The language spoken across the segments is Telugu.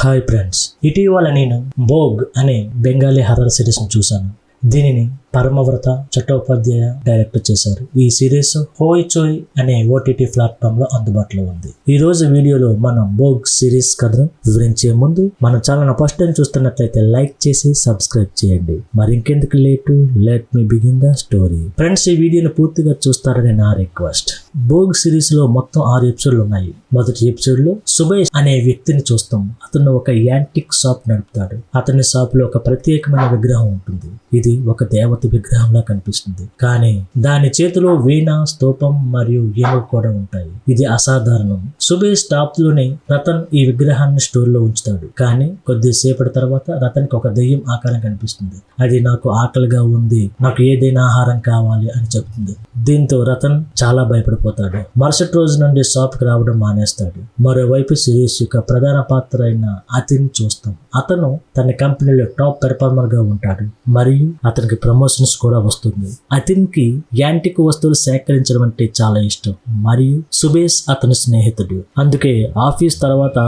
హాయ్ ఫ్రెండ్స్, ఇటీవల నేను భోగ్ అనే బెంగాలీ హర్రర్ సిరీస్ని చూశాను. దీనిని పరమవ్రత చట్టోపాధ్యాయ డైరెక్ట్ చేశారు. ఈ సిరీస్ హోయ్ చోయ్ అనే ఓటీటీ ప్లాట్ఫామ్ లో అందుబాటులో ఉంది. ఈ రోజు వీడియోలో మనం భోగ్ సిరీస్ కథను వివరించే ముందు మన ఛానల్ ఫస్ట్ టైం చూస్తున్నట్లయితే లైక్ చేసి సబ్స్క్రైబ్ చేయండి. మరి ఇంకెందుకు late, let me begin the story. Friends, ఈ వీడియోని పూర్తిగా చూస్తారని నా రిక్వెస్ట్. భోగ్ సిరీస్ లో మొత్తం 6 ఎపిసోడ్లు ఉన్నాయి. మొదటి ఎపిసోడ్ లో సుబేష్ అనే వ్యక్తిని చూస్తాం. అతను ఒక యాంటిక్ షాప్ నడుపుతాడు. అతని షాప్ లో ఒక ప్రత్యేకమైన విగ్రహం ఉంటుంది. ఇది ఒక దేవత విగ్రహంలా కనిపిస్తుంది, కానీ దాని చేతిలో వీణ, స్తూపం మరియు ఏనుగు కూడా ఉంటాయి. ఇది అసాధారణం. సుబేష్ స్టాప్ లోనే రతన్ ఈ విగ్రహాన్ని స్టోర్ లో ఉంచుతాడు. కానీ కొద్దిసేపటి తర్వాత రతన్ కి ఒక దెయ్యం ఆకారం కనిపిస్తుంది. అది నాకు ఆకలిగా ఉంది, నాకు ఏదైనా ఆహారం కావాలి అని చెప్తుంది. దీంతో రతన్ చాలా భయపడిపోతాడు. మరుసటి రోజు నుండి షాప్ కి రావడం మానేస్తాడు. మరోవైపు సురేష్ యొక్క ప్రధాన పాత్ర అయిన అతిన్ చూస్తాం. అతను తన కంపెనీలో టాప్ పెర్ఫార్మర్ గా ఉంటాడు మరియు అతనికి ప్రమోషన్స్ కూడా వస్తుంది. అతిన్ కి యాంటిక్ వస్తువులు సేకరించడం అంటే చాలా ఇష్టం మరియు సుబేష్ అతని స్నేహితుడు. అందుకే ఆఫీస్ తర్వాత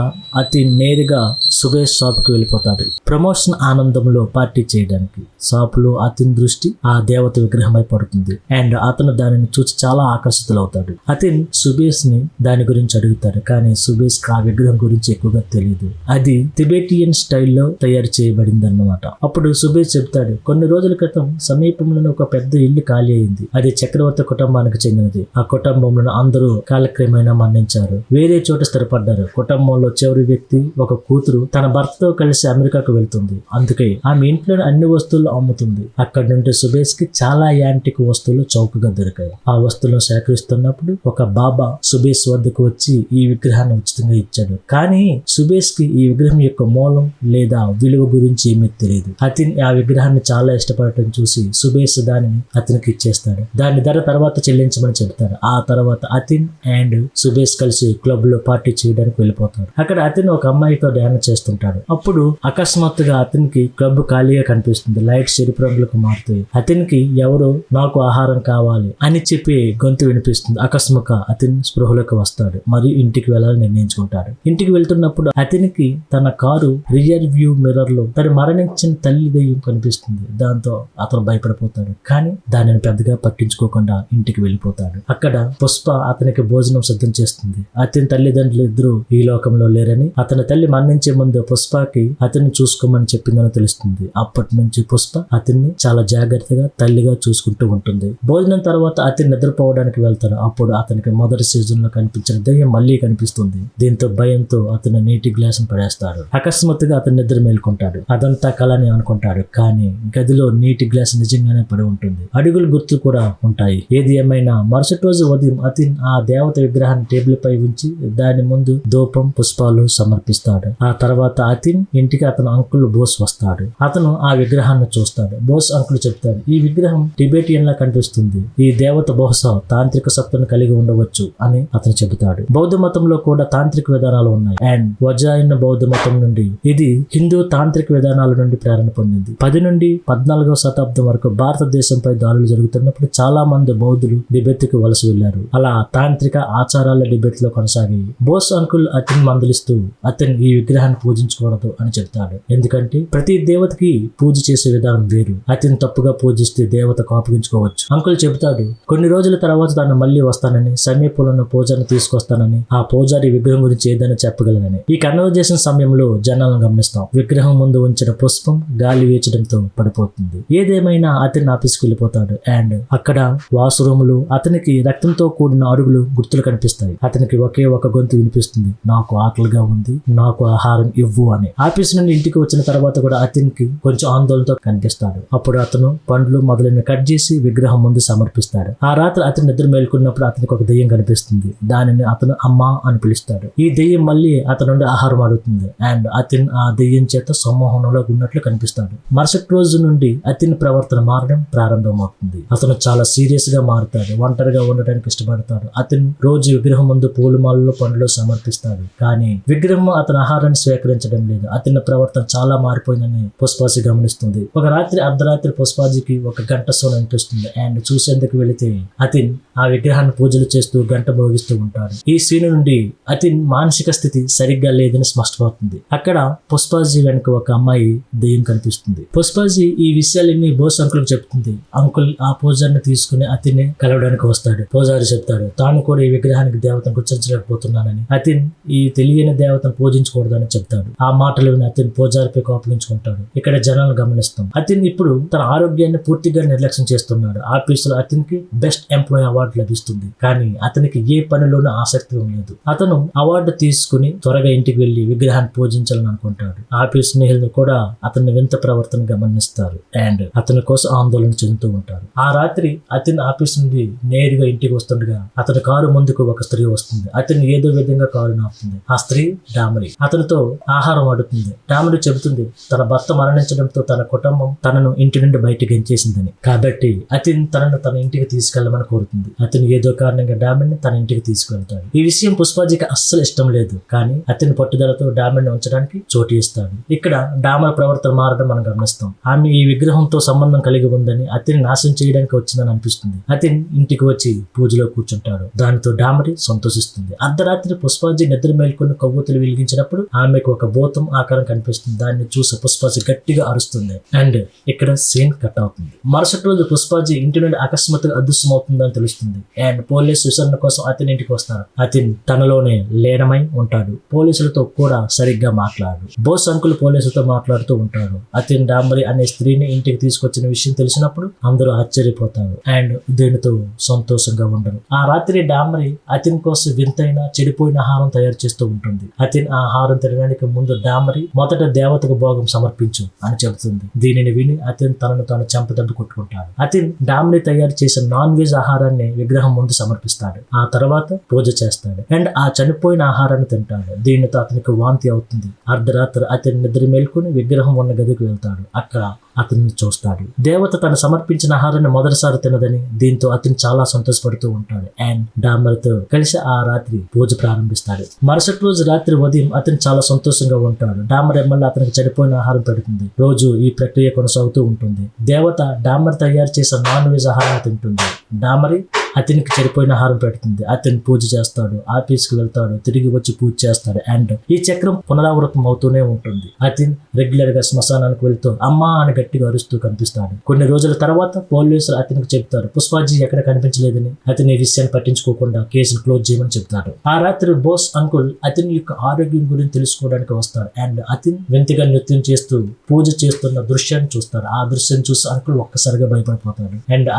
అతిన్ నేరుగా సుబేష్ షాప్ కి వెళ్ళిపోతాడు. ప్రమోషన్ ఆనందంలో పార్టీ చేయడానికి. షాప్ లో అతిన్ దృష్టి ఆ దేవత విగ్రహమై పడుతుంది అండ్ అతను దానిని చూసి చాలా ఆకర్షితులవుతాడు. అతిన్ సుబేష్ ని దాని గురించి అడుగుతాడు, కానీ సుబేష్ ఆ విగ్రహం గురించి ఎక్కువగా తెలియదు. అది టిబెటియన్ స్టైల్లో తయారు చేయబడింది అన్నమాట. అప్పుడు సుబేష్ చెప్తాడు, కొన్ని రోజుల క్రితం సమీపంలోనే ఒక పెద్ద ఇల్లు ఖాళీ అయింది. అది చక్రవర్తి కుటుంబానికి చెందినది. ఆ కుటుంబంలో అందరూ కాలక్రమేణా మరణించారు, వేరే చోట స్థిరపడ్డారు. కుటుంబంలో చివరి వ్యక్తి, ఒక కూతురు తన భర్తతో కలిసి అమెరికాకు వెళ్తుంది. అందుకే ఆమె ఇంట్లోని అన్ని వస్తువులు అమ్ముతుంది. అక్కడి నుండి సుబేష్ కి చాలా యాంటిక్ వస్తువులు చౌకగా దొరికాయి. ఆ వస్తువులను సేకరిస్తున్నప్పుడు ఒక బాబా సుబేష్ వద్దకు వచ్చి ఈ విగ్రహాన్ని ఉచితంగా ఇచ్చాడు. కానీ సుబేష్ కి ఈ విగ్రహం యొక్క మూలం లేదా విలువ గురించి ఏమీ తెలియదు. అతిన్ ఆ విగ్రహాన్ని చాలా ఇష్టపడటం చూసి సుబేష్ దానిని అతనికి ఇచ్చేస్తాడు. దాని ధర తర్వాత చెల్లించమని చెప్తాడు. ఆ తర్వాత అతిన్ అండ్ సుబేష్ కలిసి క్లబ్ లో పార్టీ చేయడానికి వెళ్ళిపోతాడు. అక్కడ అతిన్ ఒక అమ్మాయితో డ్యాన్స్ చేస్తుంటాడు. అప్పుడు అకస్మాత్తుగా అతనికి క్లబ్ ఖాళీగా కనిపిస్తుంది. లైట్స్ ఎరుపు రంగులకు మారుతాయి. అతనికి ఎవరో నాకు ఆహారం కావాలి అని చెప్పి గొంతు వినిపిస్తుంది. అకస్మాత్తుగా అతిన్ స్పృహలోకి వస్తాడు మరియు ఇంటికి వెళ్ళాలని నిర్ణయించుకుంటాడు. ఇంటికి వెళ్తున్నప్పుడు అతనికి తన కారు రియర్ వ్యూ మిర్రర్ లో తను మరణించిన తల్లి దెయ్యం కనిపిస్తుంది. దాంతో అతను భయపడిపోతాడు, కానీ దానిని పెద్దగా పట్టించుకోకుండా ఇంటికి వెళ్ళిపోతాడు. అక్కడ పుష్ప అతనికి భోజనం సిద్ధం చేస్తుంది. అతని తల్లిదండ్రులు ఇద్దరు ఈ లోకంలో లేరని, అతని తల్లి మరణించే ముందు పుష్పకి అతన్ని చూసుకోమని చెప్పిందని తెలుస్తుంది. అప్పటి నుంచి పుష్ప అతన్ని చాలా జాగ్రత్తగా తల్లిగా చూసుకుంటూ ఉంటుంది. భోజనం తర్వాత అతను నిద్రపోవడానికి వెళ్తాడు. అప్పుడు అతనికి మొదటి సీజన్ లో కనిపించిన దెయ్యం మళ్ళీ కనిపిస్తుంది. దీంతో భయంతో అతను నీటి గ్లాస్ పడేస్తాడు. అకస్మాత్తుగా అతను నిద్ర మేల్కొంటాడు. అదంతా కలని అనుకుంటాడు, కానీ గదిలో నీటి గ్లాస్ నిజంగానే పడి ఉంటుంది. అడుగుల గుర్తులు కూడా ఉంటాయి. ఏది ఏమైనా మరుసటి రోజు ఉదయం అతిన్ ఆ దేవత విగ్రహాన్ని టేబుల్ పై ఉంచి దాని ముందు ధూపం, పుష్పాలు సమర్పిస్తాడు. ఆ తర్వాత అతిన్ ఇంటికి అతను అంకుల్ బోస్ వస్తాడు. అతను ఆ విగ్రహాన్ని చూస్తాడు. బోస్ అంకుల్ చెప్తాడు, ఈ విగ్రహం టిబెటియన్ లా కనిపిస్తుంది. ఈ దేవత బహుశా తాంత్రిక సత్తును కలిగి ఉండవచ్చు అని అతను చెబుతాడు. బౌద్ధ మతంలో కూడా తాంత్రిక విధానాలు ఉన్నాయి అండ్ వజాయిన్ బౌద్ధ మతం నుండి ఇది హిందూ తాంత్రిక విధానాల నుండి ప్రేరణ పొందింది. 10 నుండి 14వ శతాబ్దం వరకు భారతదేశంపై దాడులు జరుగుతున్నప్పుడు చాలా మంది బౌద్ధులు టిబెత్ కు వలస వెళ్లారు. అలా తాంత్రిక ఆచారాల టిబెత్ లో కొనసాగాయి. బోస్ అంకుల్ అతన్ని మందలిస్తూ అతను ఈ విగ్రహాన్ని పూజించకూడదు అని చెప్తాడు. ఎందుకంటే ప్రతి దేవతకి పూజ చేసే విధానం వేరు. అతను తప్పుగా పూజిస్తే దేవత కోపగించుకోవచ్చు. అంకుల్ చెబుతాడు, కొన్ని రోజుల తర్వాత తాను మళ్ళీ వస్తానని, సమీపంలో పూజను తీసుకొస్తానని, ఆ పూజారి విగ్రహం గురించి ఏదైనా చెప్పగలనని. ఈ కన్వర్జేషన్ సమయంలో జనాలను గమనిస్తాం. విగ్రహం ముందు ఉంచిన పుష్పం గాలి వీచడంతో పడిపోతుంది. ఏదేమైనా అతను ఆఫీస్కి వెళ్ళిపోతాడు అండ్ అక్కడ వాష్రూములు అతనికి రక్తంతో కూడిన అడుగులు గుర్తులు కనిపిస్తాయి. అతనికి ఒకే ఒక గొంతు వినిపిస్తుంది, నాకు ఆకలిగా ఉంది, నాకు ఆహారం ఇవ్వు అని. ఆఫీస్ నుండి ఇంటికి వచ్చిన తర్వాత కూడా అతనికి కొంచెం ఆందోళనతో కనిపిస్తాడు. అప్పుడు అతను పండ్లు మొదలైన కట్ చేసి విగ్రహం ముందు సమర్పిస్తాడు. ఆ రాత్రి అతను నిద్ర మేల్కొన్నప్పుడు అతనికి ఒక దెయ్యం కనిపిస్తుంది. దానిని అతను అమ్మా అని పిలుస్తాడు. ఈ దెయ్యం మళ్ళీ అతని నుండి ఆహారం అడుగుతుంది అండ్ అతను ఆ దెయ్యం చేత సమూహంలో ఉన్నట్లు కనిపిస్తాడు. మరుసటి రోజు నుండి అతని ప్రవర్తన ప్రవర్తన మారడం ప్రారంభమవుతుంది. అతను చాలా సీరియస్ గా మారుతాడు. ఒంటరిగా ఉండడానికి ఇష్టపడతాడు. అతను రోజు విగ్రహం ముందు పూలమాలలో పండ్లు సమర్పిస్తాడు. కానీ విగ్రహం అతని ఆహారాన్ని స్వీకరించడం లేదు. అతని ప్రవర్తన చాలా మారిపోయిందని పుష్పాజీ గమనిస్తుంది. ఒక రాత్రి అర్ధరాత్రి పుష్పాజీకి ఒక గంట సౌండ్ అనిపిస్తుంది. అండ్ చూసేందుకు వెళితే అతను ఆ విగ్రహాన్ని పూజలు చేస్తూ గంట మోగిస్తూ ఉంటాడు. ఈ సీన్ నుండి అతని మానసిక స్థితి సరిగ్గా లేదని స్పష్టమవుతుంది. అక్కడ పుష్పాజీ వెనుక ఒక అమ్మాయి దెయ్యం కనిపిస్తుంది. పుష్పాజీ ఈ విషయాలన్నీ బోస్ అంకుల్ చెప్తుంది. అంకుల్ ఆ పూజారిని తీసుకుని అతన్ని కలవడానికి వస్తాడు. పూజారి చెప్తాడు తాను కూడా ఈ విగ్రహానికి దేవతను గుర్తించలేకపోతున్నానని, అతను ఈ తెలియని దేవతను పూజించకూడదని చెప్తాడు. ఆ మాటలు విని అతను పూజారిపై కోపగించుకుంటాడు. ఇక్కడ జనాలను గమనిస్తాం. అతను ఇప్పుడు తన ఆరోగ్యాన్ని పూర్తిగా నిర్లక్ష్యం చేస్తున్నాడు. ఆఫీసులో అతనికి బెస్ట్ ఎంప్లాయీ అవార్డు లభిస్తుంది. కానీ అతనికి ఏ పనిలోనూ ఆసక్తి లేదు. అతను అవార్డు తీసుకుని త్వరగా ఇంటికి వెళ్లి విగ్రహాన్ని పూజించాలని అనుకుంటాడు. ఆఫీస్ స్నేహితులు కూడా అతని వింత ప్రవర్తన గమనిస్తారు అండ్ అతని కోసం ఆందోళన చెందుతూ ఉంటారు. ఆ రాత్రి అతని ఆఫీస్ నుండి నేరుగా ఇంటికి వస్తుండగా అతని కారు ముందుకు ఒక స్త్రీ వస్తుంది. అతను ఏదో విధంగా కారు నాపుతుంది. ఆ స్త్రీ డామరి. అతనితో ఆహారం అడుగుతుంది. డామరి చెబుతుంది తన భర్త మరణించడంతో తన కుటుంబం తనను ఇంటి నుండి బయటకు ఎంచేసిందని, కాబట్టి అతను తనను తన ఇంటికి తీసుకెళ్లమని కోరుతుంది. అతను ఏదో కారణంగా డామర్ని తన ఇంటికి తీసుకెళ్తాడు. ఈ విషయం పుష్పాజీకి అస్సలు ఇష్టం లేదు. కానీ అతని పట్టుదలతో డామర్ని ఉంచడానికి చోటు ఇస్తాడు. ఇక్కడ డామర్ ప్రవర్తన మారడం మనం గమనిస్తాం. ఆమె ఈ విగ్రహంతో సంబంధం కలిగి ఉందని, అతన్ని నాశనం చేయడానికి వచ్చిందని అనిపిస్తుంది. అతను ఇంటికి వచ్చి పూజలో కూర్చుంటాడు. దానితో డామరి సంతోషిస్తుంది. అర్ధరాత్రి పుష్పాజీ నిద్ర మేల్కొని కొవ్వొత్తులు వెలిగించినప్పుడు ఆమెకు ఒక భూతం ఆకారం కనిపిస్తుంది. దాన్ని చూసి పుష్పాజీ గట్టిగా అరుస్తుంది అండ్ ఇక్కడ సీన్ కట్ అవుతుంది. మరుసటి రోజు పుష్పాజీ ఇంటి నుండి అకస్మాత్తుగా అదృశ్యమవుతుందని తెలుస్తుంది అండ్ పోలీసు విచారణ కోసం అతని ఇంటికి వస్తారు. అతను తనలోనే లీనమై ఉంటాడు. పోలీసులతో కూడా సరిగ్గా మాట్లాడు. బోస్ అంకుల్ పోలీసులతో మాట్లాడుతూ ఉంటాడు. అతను డాంబరి అనే స్త్రీని ఇంటికి తీసుకొచ్చిన విషయం తెలిసినప్పుడు అందరూ ఆశ్చర్యపోతారు అండ్ దీనితో సంతోషంగా ఉండరు. ఆ రాత్రి డాంబరి అతని కోసం వింతైన చెడిపోయిన ఆహారం తయారు చేస్తూ ఉంటుంది. అతను ఆ ఆహారం తినడానికి ముందు డాంబరి మొదట దేవతకు భోగం సమర్పించు అని చెబుతుంది. దీనిని విని అతను తనను తాను చంపదెబ్బ కొట్టుకుంటాడు. అతను డాంబరి తయారు చేసిన నాన్ వెజ్ ఆహారాన్ని విగ్రహం ముందు సమర్పిస్తాడు. ఆ తర్వాత పూజ చేస్తాడు అండ్ ఆ చనిపోయిన ఆహారాన్ని తింటాడు. దీనితో అతనికి వాంతి అవుతుంది. అర్ధరాత్రి అతను నిద్ర మేల్కొని విగ్రహం ఉన్న గదికి వెళ్తాడు. అక్కడ అతన్ని చూస్తాడు. దేవత తను సమర్పించిన ఆహారాన్ని మొదటిసారి తినదని, దీంతో అతను చాలా సంతోషపడుతూ ఉంటాడు అండ్ డాంబర్తో కలిసి ఆ రాత్రి పూజ ప్రారంభిస్తాడు. మరుసటి రోజు రాత్రి ఉదయం అతను చాలా సంతోషంగా ఉంటాడు. డాంబర్ ఎమ్మెల్యే అతనికి చెడిపోయిన ఆహారం పెడుతుంది. రోజు ఈ ప్రక్రియ కొనసాగుతూ ఉంటుంది. దేవత డాంబర్ తయారు చేసిన నాన్ వెజ్ ఆహారం తింటుంది. డాంబరి అతనికి చెడిపోయిన ఆహారం పెడుతుంది. అతను పూజ చేస్తాడు. ఆఫీస్కి వెళ్తాడు. తిరిగి వచ్చి పూజ చేస్తాడు అండ్ ఈ చక్రం పునరావృతం అవుతూనే ఉంటుంది. అతను రెగ్యులర్ గా శ్మశానానికి వెళ్తూ అమ్మా అని గట్టిగా అరుస్తూ కనిపిస్తాడు. కొన్ని రోజుల తర్వాత పోలీసులు అతనికి చెప్తారు పుష్పాజీ ఎక్కడ కనిపించలేదని. అతని ఈ విషయాన్ని పట్టించుకోకుండా కేసును క్లోజ్ చేయమని చెప్తాడు. ఆ రాత్రి బోస్ అంకుల్ అతని యొక్క ఆరోగ్యం గురించి తెలుసుకోవడానికి వస్తాడు అండ్ అతను వింతగా నృత్యం చేస్తూ పూజ చేస్తున్న దృశ్యాన్ని చూస్తాడు. ఆ దృశ్యాన్ని చూసి అంకుల్ ఒక్కసారిగా భయపడిపోతాడు అండ్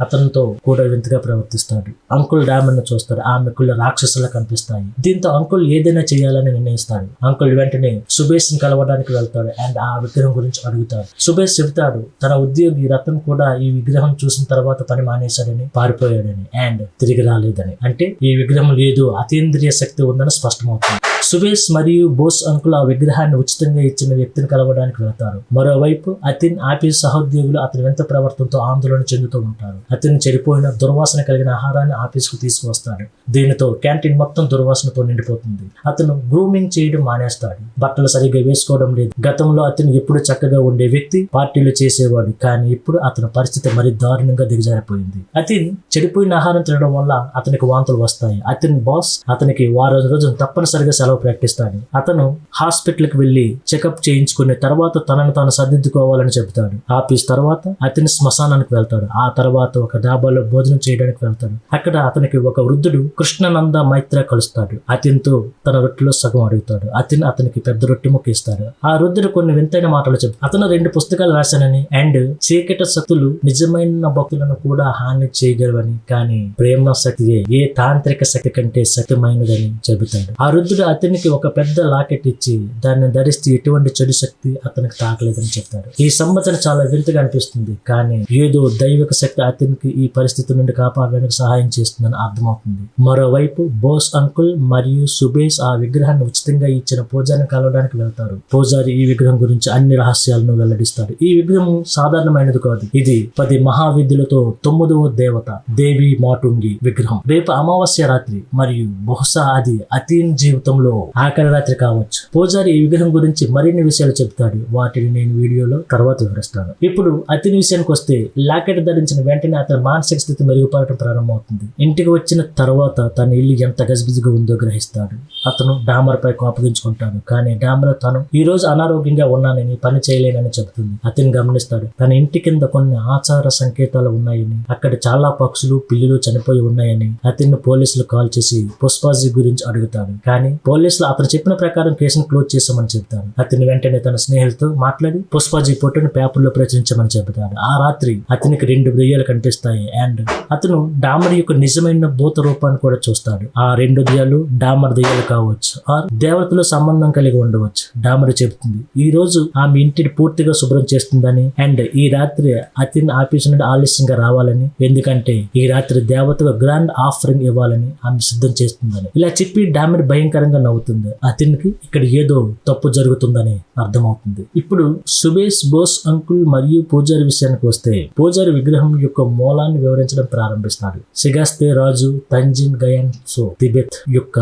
అతనితో కూడా వింతగా ప్రవర్తిస్తాడు. అంకుల్ డామర్ ను చూస్తాడు. ఆమె కళ్ళు రాక్షసులా కనిపిస్తాయి. దీంతో అంకుల్ ఏదైనా చేయాలని నిర్ణయిస్తాడు. అంకుల్ వెంటనే సుబేష్ ని కలవడానికి వెళ్తాడు అండ్ ఆ విగ్రహం గురించి అడుగుతాడు. సుబేష్ చెబుతాడు తన ఉద్యోగి రతన్ కూడా ఈ విగ్రహం చూసిన తర్వాత పని మానేశాడని, పారిపోయాడని అండ్ తిరిగి రాలేదని. అంటే ఈ విగ్రహం లేదు, అతీంద్రియ శక్తి ఉందని స్పష్టమవుతుంది. సుబేష్ మరియు బోస్ అంకుల్ ఆ విగ్రహాన్ని ఉచితంగా ఇచ్చిన వ్యక్తిని కలవడానికి వెళ్తారు. మరోవైపు అతని ఆఫీస్ సహోద్యోగులు అతని వింత ప్రవర్తనతో ఆందోళన చెందుతూ ఉంటారు. అతను చెడిపోయిన దుర్వాసన కలిగిన ఆహారాన్ని ఆఫీస్ కు తీసుకువస్తాడు. దీనితో క్యాంటీన్ మొత్తం దుర్వాసనతో నిండిపోతుంది. అతను గ్రూమింగ్ చేయడం మానేస్తాడు. బట్టలు సరిగ్గా వేసుకోవడం లేదు. గతంలో అతను ఎప్పుడు చక్కగా ఉండే వ్యక్తి, పార్టీలు చేసేవాడు. కానీ ఇప్పుడు అతని పరిస్థితి మరి దారుణంగా దిగజారిపోయింది. అతను చెడిపోయిన ఆహారం తినడం వల్ల అతనికి వాంతులు వస్తాయి. అతని బాస్ అతనికి వారం రోజులు తప్పనిసరిగా సెలవు ప్రకటిస్తాడు. అతను హాస్పిటల్ కి వెళ్లి చెకప్ చేయించుకునే తర్వాత తనను తాను సర్దిద్దుకోవాలని చెబుతాడు. ఆఫీస్ తర్వాత అతని శ్మశానానికి వెళ్తాడు. ఆ తర్వాత ఒక డాబాలో భోజనం చేయడానికి వెళ్తాడు. అక్కడ అతనికి ఒక వృద్ధుడు కృష్ణనంద మైత్ర కలుస్తాడు. అతనితో తన రొట్టెలో సగం అడుగుతాడు. అతనికి పెద్ద రొట్టె ముక్క ఇస్తాడు. ఆ వృద్ధుడు కొన్ని వింతైన మాటలు చెప్తాడు. అతను 2 పుస్తకాలు రాశానని అండ్ చీకటి శక్తులు నిజమైన భక్తులను కూడా హాని చేయగలవని, కానీ ప్రేమ శక్తియే ఏ తాంత్రిక శక్తి కంటే శక్తిమైనదని చెబుతాడు. ఆ వృద్ధుడు అతని అతనికి ఒక పెద్ద లాకెట్ ఇచ్చి దాన్ని ధరిస్తే ఎటువంటి చెడు శక్తి అతనికి తాకలేదని చెప్తారు. ఈ సంఘటన చాలా వింతగా అనిపిస్తుంది, కానీ ఏదో దైవిక శక్తి అతనికి ఈ పరిస్థితి నుండి కాపాడడానికి సహాయం చేస్తుందని అర్థమవుతుంది. మరోవైపు బోస్ అంకుల్ మరియు సుబేష్ ఆ విగ్రహాన్ని ఉచితంగా ఇచ్చిన పూజారిని కలవడానికి వెళ్తారు. పూజారి ఈ విగ్రహం గురించి అన్ని రహస్యాలను వెల్లడిస్తాడు. ఈ విగ్రహం సాధారణమైనది కాదు, ఇది 10 మహావిద్యులతో 9వ దేవత దేవి మాటుంగి విగ్రహం. రేపు అమావాస్య రాత్రి మరియు బహుశా అది అతీన్ జీవితంలో ఆఖరి రాత్రి కావచ్చు. పూజారి ఈ విగ్రహం గురించి మరిన్ని విషయాలు చెప్తాడు, వాటిని నేను వీడియోలో తర్వాత వివరిస్తాను. ఇప్పుడు అతని విషయానికి వస్తే లాకెట్ ధరించిన వెంటనే అతని మానసిక స్థితి మెరుగుపడటం ప్రారంభమవుతుంది. ఇంటికి వచ్చిన తర్వాత తన ఇల్లు ఎంత గజిబిజిగా ఉందో గ్రహిస్తాడు. అతను డామర్ పై కోపగించుకుంటాడు, కానీ డామర్ తను ఈ రోజు అనారోగ్యంగా ఉన్నానని పని చేయలేనని చెబుతుంది. అతను గమనిస్తాడు తన ఇంటి కింద కొన్ని ఆచార సంకేతాలు ఉన్నాయని, అక్కడ చాలా పక్షులు పిల్లులు చనిపోయి ఉన్నాయని. అతన్ని పోలీసులు కాల్ చేసి పుష్పాజీ గురించి అడుగుతాడు, కానీ పోలీసులు అతను చెప్పిన ప్రకారం కేసును క్లోజ్ చేశామని చెప్తారు. అతని వెంటనే తన స్నేహితులతో మాట్లాడి పుష్పాజీ ఫోటోను పేపర్లో ప్రచురించమని చెబుతాడు. ఆ రాత్రి అతనికి 2 దెయ్యాలు కనిపిస్తాయి అండ్ అతను డామర్ యొక్క నిజమైన భూత రూపాన్ని కూడా చూస్తాడు. ఆ 2 దెయ్యాలు డామర్ దెయ్యాలు కావచ్చు, ఆర్ దేవతలో సంబంధం కలిగి ఉండవచ్చు. డామర్ చెబుతుంది ఈ రోజు ఆమె ఇంటిని పూర్తిగా శుభ్రం చేస్తుందని అండ్ ఈ రాత్రి అతని ఆఫీసు నుండి ఆలస్యంగా రావాలని, ఎందుకంటే ఈ రాత్రి దేవతకు గ్రాండ్ ఆఫరింగ్ ఇవ్వాలని ఆమె సిద్ధం చేస్తుందని. ఇలా చెప్పి డామర్ భయంకరంగా నవ్వుతుంది. అతనికి ఇక్కడ ఏదో తప్పు జరుగుతుందని అర్థమవుతుంది. ఇప్పుడు సుబేష్, బోస్ అంకుల్ మరియు పూజారి విషయానికి వస్తే పూజారి విగ్రహం యొక్క మూలాన్ని వివరించడం ప్రారంభిస్తాడు. సిగాస్తే రాజు తంజిన్ గయాన్సో టిబెత్ యొక్క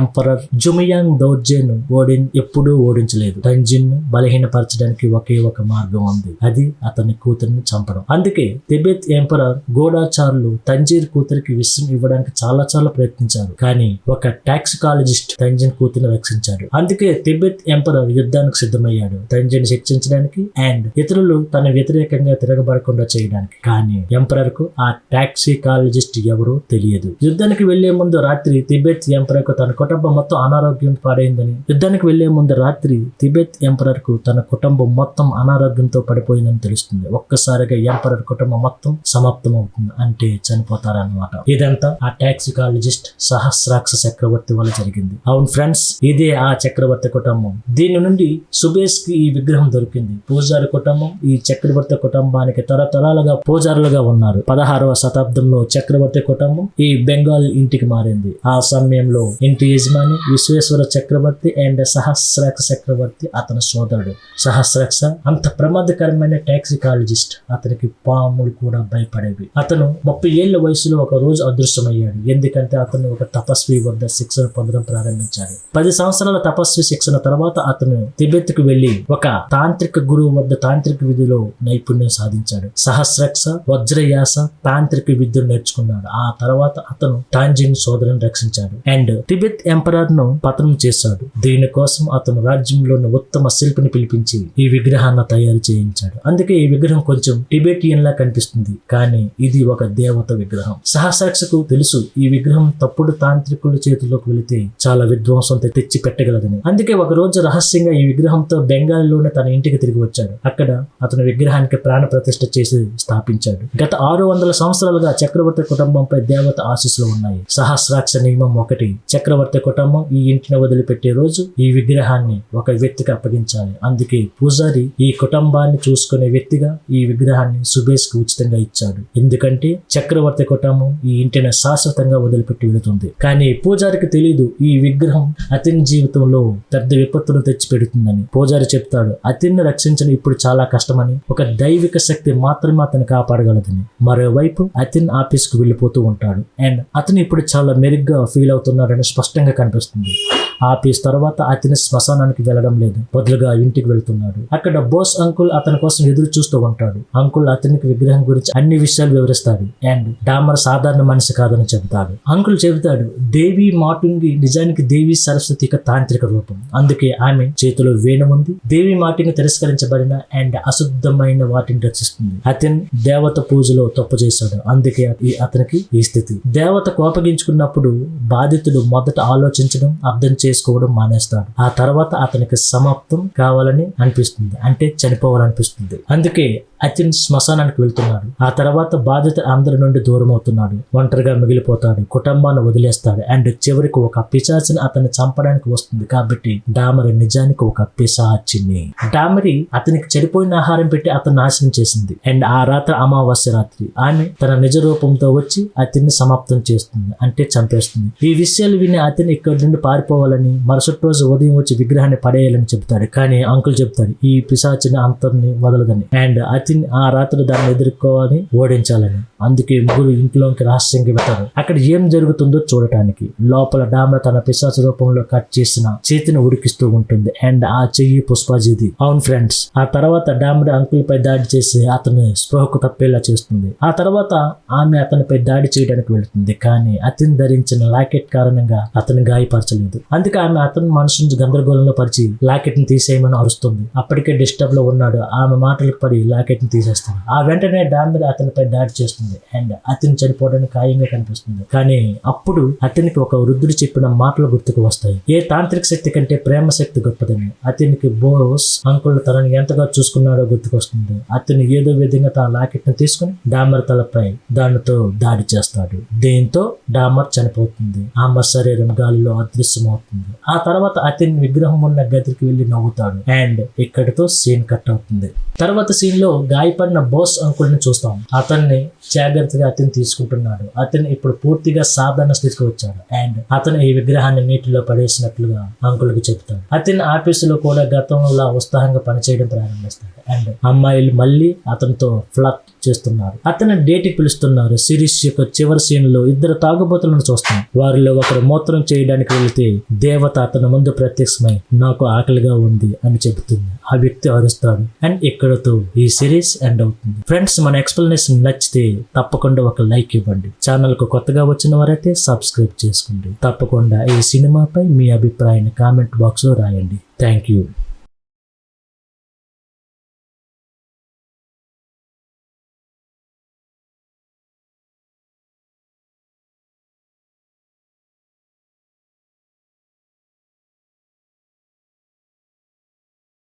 ఎంపరర్ జుమియాంగ్ దౌర్జేను ఎప్పుడూ ఓడించలేదు. తంజిన్ ను బలహీనపరచడానికి ఒకే ఒక మార్గం ఉంది, అది అతని కూతురిని చంపడం. అందుకే టిబెత్ ఎంపరర్ గోడాచార్లు తంజీర్ కూతురికి విషయం ఇవ్వడానికి చాలా ప్రయత్నించారు, కానీ ఒక టాక్సికాలజిస్ట్ తంజిన్ కూతురిని రక్షించాడు. అందుకే టిబెత్ ఎంపరర్ యుద్ధానికి సిద్ధమయ్యాడు, తంజిన్ శిక్షించడానికి అండ్ ఇతరులు తన వ్యతిరేకంగా తిరగబడకుండా చేయడానికి. కానీ ఎంపరర్ కు ఆ టాక్సికాలజిస్ట్ ఎవరో తెలియదు. యుద్ధానికి వెళ్లే ముందు రాత్రి టిబెత్ ఎంపరర్ కు తన కుటుంబం మొత్తం అనారోగ్యం పాడైందని, పడిపోయిందని తెలుస్తుంది. ఒక్కసారిగా ఎంపరర్ కుటుంబం మొత్తం సమాప్తం అవుతుంది, అంటే చనిపోతారన్నమాట. ఇదంతా ఆ టాక్సికాలజిస్ట్ సహస్రాక్ష చక్రవర్తి వల్ల జరిగింది. అవును ఫ్రెండ్స్, ఇదే ఆ చక్రవర్తి కుటుంబం. దీని నుండి సుబేష్ కి ఈ విగ్రహం దొరికింది. పూజారి కుటుంబం ఈ చక్రవర్తి కుటుంబానికి తరతరాలుగా పూజారులుగా ఉన్నారు. 16వ శతాబ్దంలో చక్రవర్తి కుటుంబం ఈ బెంగాల్ ఇంటికి మారింది. ఆ సమయంలో ఇంటి యజమాని విశ్వేశ్వర చక్రవర్తి అండ్ సహస్రాక్ష చక్రవర్తి అతని సోదరుడు. సహస్రాక్ష అంత ప్రమాదకరమైన టాక్సికాలజిస్ట్, అతనికి పాములు కూడా భయపడేవి. అతను 30 ఏళ్ల వయసులో ఒక రోజు అదృశ్యమయ్యాడు, ఎందుకంటే అతను ఒక తపస్వి వద్ద శిక్షణ పొందడం ప్రారంభించాడు. 10 సంవత్సరాల తపస్వి శిక్షణ తర్వాత అతను టిబెత్ కు వెళ్లి ఒక తాంత్రిక గురువు వద్ద తాంత్రిక విధిలో నైపుణ్యం సాధించాడు. సహస్రాక్ష వజ్రయాస తాంత్రిక విద్యను నేర్చుకున్నాడు. ఆ తర్వాత అతను తాంజిన్ సోదరుని రక్షించాడు అండ్ టిబెత్ ఎంపరర్ ను పతనం చేశాడు. దీనికోసం అతను రాజ్యంలోని ఉత్తమ శిల్పిని పిలిపించి ఈ విగ్రహాన్ని తయారు చేయించాడు. అందుకే ఈ విగ్రహం కొంచెం టిబెటియన్ లా కనిపిస్తుంది, కానీ ఇది ఒక దేవత విగ్రహం. సహస్రాక్షకు తెలుసు ఈ విగ్రహం తప్పుడు తాంత్రికుల చేతిలోకి వెళితే చాలా విధ్వంసం తెచ్చి పెట్టగలదని. అందుకే ఒక రోజు రహస్యంగా ఈ విగ్రహంతో బెంగాల్లోనే తన ఇంటికి తిరిగి వచ్చాడు. అక్కడ అతను విగ్రహానికి ప్రాణ ప్రతిష్ఠ చేసి స్థాపించాడు. గత 600 సంవత్సరాలుగా చక్రవర్తి కుటుంబంపై దేవత ఆశీస్సులు ఉన్నాయి. సహస్రాక్ష నియమం 1, చక్రవర్తి కుటుంబం ఈ ఇంటిని వదిలిపెట్టే రోజు ఈ విగ్రహాన్ని ఒక వ్యక్తికి అప్పగించాలి. అందుకే పూజారి ఈ కుటుంబాన్ని చూసుకునే వ్యక్తిగా ఈ విగ్రహాన్ని సుబేష్ కు ఉచితంగా ఇచ్చాడు, ఎందుకంటే చక్రవర్తి కుటుంబం ఈ ఇంటిని శాశ్వతంగా వదిలిపెట్టి వెళుతుంది. కానీ పూజారికి తెలియదు ఈ విగ్రహం అతని జీవితంలో పెద్ద విపత్తును తెచ్చి పెడుతుందని. పూజారి చెప్తాడు అతన్ని రక్షించడం ఇప్పుడు చాలా కష్టమని, ఒక దైవిక శక్తి మాత్రమే అతను కాపాడగలదని. మరోవైపు అతన్ ఆఫీస్ కు వెళ్ళిపోతూ ఉంటాడు అండ్ అతను ఇప్పుడు చాలా మెరుగ్గా ఫీల్ అవుతున్నాడని స్పష్టంగా కనిపిస్తుంది. ఆఫీస్ తర్వాత అతని శ్మశానానికి వెళ్లడం లేదు, బదులుగా ఇంటికి వెళ్తున్నాడు. అక్కడ బోస్ అంకుల్ అతని కోసం ఎదురు చూస్తూ ఉంటాడు. అంకుల్ అతనికి విగ్రహం గురించి అన్ని విషయాలు వివరిస్తాడు అండ్ డామర్ సాధారణ మనిషి కాదని చెబుతాడు. అంకుల్ చెబుతాడు దేవి మాటుంగి నిజానికి దేవి సరస్వతి యొక్క తాంత్రిక రూపం, అందుకే ఆమె చేతిలో వేణు ఉంది. దేవి మాటిని తిరస్కరించబడిన అండ్ అశుద్ధమైన వాటిని రక్షిస్తుంది. అతను దేవత పూజలో తప్పు చేశాడు, అందుకే అతనికి ఈ స్థితి. దేవత కోపగించుకున్నప్పుడు బాధితుడు మొదట ఆలోచించడం, అర్థం చేసుకోవడం మానేస్తాడు. ఆ తర్వాత అతనికి సమాప్తం కావాలని అనిపిస్తుంది, అంటే చనిపోవాలనిపిస్తుంది. అందుకే అతను శ్మశానానికి వెళ్తున్నాడు. ఆ తర్వాత బాధిత అందరి నుండి దూరం అవుతున్నాడు. ఒంటరిగా మిగిలిపోతాడు. కుటుంబాన్ని వదిలేస్తాడు. అండ్ చివరికి ఒక పిశాచిని అతన్ని చంపడానికి వస్తుంది. కాబట్టి డామరి నిజానికి ఒక పిశాచిని. డామరి అతనికి చెడిపోయిన ఆహారం పెట్టి అతను నాశనం చేసింది. అండ్ ఆ రాత్రి అమావాస్య రాత్రి ఆమె తన నిజ రూపంతో వచ్చి అతన్ని సమాప్తం చేస్తుంది, అంటే చంపేస్తుంది. ఈ విషయాలు విని అతను ఇక్కడి నుండి పారిపోవాలని, మరుసటి రోజు ఉదయం వచ్చి విగ్రహాన్ని పడేయాలని చెప్తాడు. కానీ అంకుల్ చెప్తాడు ఈ పిశాచిని అంతర్ని వదలదని. అండ్ అతని ఆ రాత్రి దాన్ని ఎదుర్కోవాలని, ఓడించాలని. అందుకే ముగ్గురు ఇంట్లోకి రహస్యంగా వెళ్తారు అక్కడ ఏం జరుగుతుందో చూడటానికి. లోపల డామర్ తన పిశాచ రూపంలో కట్ చేసిన చేతిని ఉడికిస్తూ ఉంటుంది. అండ్ ఆ చెయ్యి పుష్పాజీది. అవును ఫ్రెండ్స్, ఆ తర్వాత డామర్ అంకుల్ పై దాడి చేసి అతను స్పృహకు తప్పేలా చేస్తుంది. ఆ తర్వాత ఆమె అతనిపై దాడి చేయడానికి వెళుతుంది. కానీ అతను ధరించిన లాకెట్ కారణంగా అతను గాయపరచలేదు. అందుకే ఆమె అతని మనసును గందరగోళంలో పరిచి లాకెట్ ని తీసేయమని అరుస్తుంది. అప్పటికే డిస్టర్బ్ లో ఉన్నాడు. ఆమె మాటలకు పడి లాకెట్ ని తీసేస్తాడు. ఆ వెంటనే డామర్ అతనిపై దాడి చేస్తుంది. అండ్ అతను చనిపోవడానికి ఖాయంగా కనిపిస్తుంది. కానీ అప్పుడు అతనికి ఒక వృద్ధుడు చెప్పిన మాటలు గుర్తుకు వస్తాయి. ఏ తాంత్రిక శక్తి కంటే ప్రేమ శక్తి గొప్పదని. అతనికి బోస్ అంకుల్ తనని ఎంతగా చూసుకున్నాడో గుర్తుకొస్తుంది. అతను ఏదో విధంగా తన లాకెట్ ని తీసుకుని డామర్ తలపై దానితో దాడి చేస్తాడు. దీంతో డామర్ చనిపోతుంది. ఆమె శరీరం గాలిలో అదృశ్యమవుతుంది. ఆ తర్వాత అతని విగ్రహం ఉన్న గదికి వెళ్లి నవ్వుతాడు. అండ్ ఇక్కడితో సీన్ కట్ అవుతుంది. తర్వాత సీన్ లో గాయపడిన బోస్ అంకుల్ ని చూస్తాం. అతన్ని జాగ్రత్తగా అతను తీసుకుంటున్నాడు. అతను ఇప్పుడు పూర్తిగా సాధారణ స్థితికి వచ్చాడు. అండ్ అతను ఈ విగ్రహాన్ని నీటిలో పడేసినట్లుగా అంకుల్ కి చెప్తాడు. అతని ఆఫీసులో కూడా గతంలో ఉత్సాహంగా పనిచేయడం ప్రారంభిస్తాడు. అండ్ అమ్మాయిలు మళ్ళీ అతనితో ఫ్లర్ట్ చేస్తున్నారు. అతను డేట్కి పిలుస్తున్నారు. సిరీస్ యొక్క చివరి సీన్ లో ఇద్దరు తాగుబోతులను చూస్తాం. వారిలో ఒకరు మూత్రం చేయడానికి వెళితే దేవత అతని ముందు ప్రత్యక్షమై నాకు ఆకలిగా ఉంది అని చెబుతుంది. ఆ వ్యక్తి అరుస్తాడు. అండ్ ఇక్కడతో ఈ సిరీస్ ఎండ్ అవుతుంది. ఫ్రెండ్స్, మన ఎక్స్ప్లెనేషన్ నచ్చితే తప్పకుండా ఒక లైక్ ఇవ్వండి. ఛానల్ కు కొత్తగా వచ్చిన వారైతే సబ్స్క్రైబ్ చేసుకోండి. తప్పకుండా ఈ సినిమాపై మీ అభిప్రాయాన్ని కామెంట్ బాక్స్ లో రాయండి. Thank you.